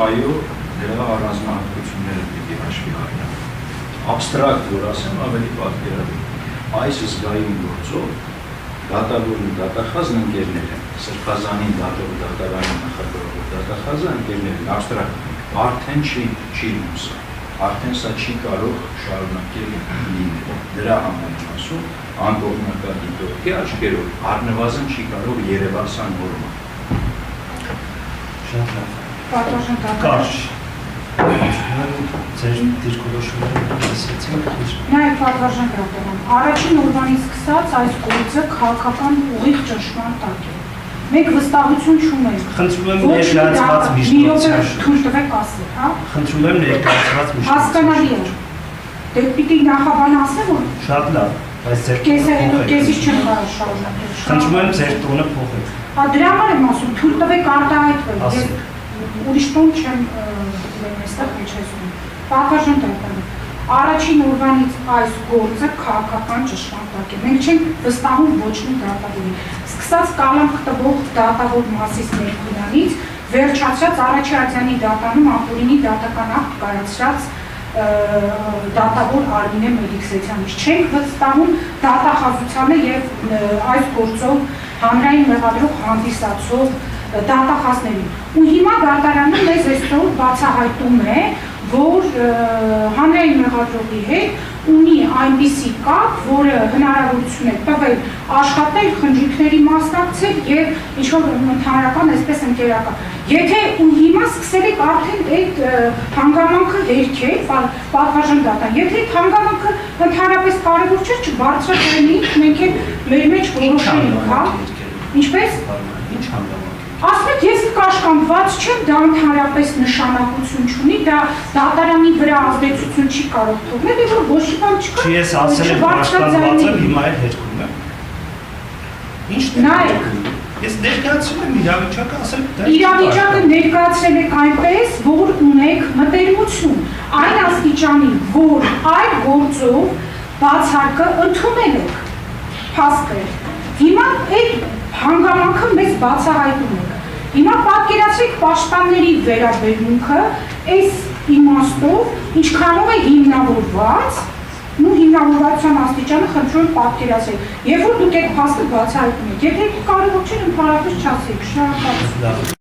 այո, դրա առանձնահատկությունները պիտի հաշվի առնեն։ Աբստրակտ որ ասեմ, ավելի պատկերավոր։ Այս զգայուն գործով դատավորն ու դատախազն ընկերներ են, Սրբազանի դատարանի նախագահով դատախազը ընկերներ են, աբստրակտ արդեն չի լուսա, արդեն սա չի կարող շարունակել լինել։ Դրա համար եմ ասում, անկողմնակալ դիտորդի աչքերով առնվազն չի կարող երևալ սա նորմալ։ Շատ լավ։ Պատվաշն Կարճ։ Ձեր դիրքորոշումները ասեցինք։ Նաև պատվաշն կրակերան։ Առաջին օրվանից սկսած այս գործը քաղաքական ուղիղ ճնշման տակ է։ Մենք վստահություն չունենք։ Խնդրում եմ ներկայացված միջնորդը թույլ տվեք ասել, հա։ Խնդրում եմ ներկայացված միջնորդը։ Հասկանալի է։ Դե պիտի նախաբան ասեմ, որ շատ լավ, բայց ձեր կեսից չեմ կարող շարունակել։ Խնդրում եմ ձեր տոնը փոխեք։ Հա դրա համար եմ ասում, թույլ տվեք արտահայտվել։ Ես ուրիշ տոն չեմ այստեղ միջեցնում։ Պատվաշն տականը։ Առաջին օրվանից այս գործը քաղաքական ճշտման տակ է։ Մենք չենք վստահում ոչ մի դատավորի։ Սկսած կալանք տվող դատավոր Մասիս Ներքունյանից, վերջացած Արաչյանի դատանում Ապուրինի դատական ակտ կայացրած դատավոր Արմինե Մելիքսեթյանից։ Չենք վստահում դատախազությանը եւ այս գործով հանրային մեղադրող հանդիսացող դատախազներին։ Ու հիմա դատարանը մեզ այսօր բացահայտում է, որ հանրային մեղադրողի հետ ունի այնպիսի կապ, որը հնարավորություն է տվել աշխատել, խնջույքների մասնակցել եւ ինչ-որ ընդհանրական այսպես ընկերական։ Եթե ու հիմա սկսել եք արդեն այդ հանգամանքը հերքել, պատվաշն դատան, եթե այդ հանգամանքը ընդհանրապես կարևոր չէ, չբարձրացնենք, մենք էլ մեր մեջ որոշենք, հա։ Ինչպես։ Ինչ հանգամանք։ Ասում եք, ես կաշկանդված չեմ, դա ընդհանրապես նշանակություն չունի, դա դատարանի վրա ազդեցություն չի կարող թողնել, եւ որ ոչ մի բան չկա։ Չի ես ասել եմ կաշկանդված եմ, հիմա էլ հերքում եմ։ Ինչ նայեք։ Ես ներկայացնում եմ իրավիճակը, ասել դա։ Իրավիճակը ներկայացրել եք այնպես, որ ունեք մտերմություն, այն աստիճանի, որ այդ գործով բացարկը ընդունել եք, փաստը։ Հիմա այդ հանգամանքը մեզ բացահայտում եք։ Հիմա պատկերացրեք պաշտպանների վերաբերմունքը այս իմաստով, ինչքանով է հիմնավորված, ու հիմնավորվածության աստիճանը խնդրում եմ պատկերացրեք։ Երբ որ դուք այդ փաստը բացահայտում եք, եթե կարևոր չէ, ընդհանրապես չասեք, շնորհակալություն։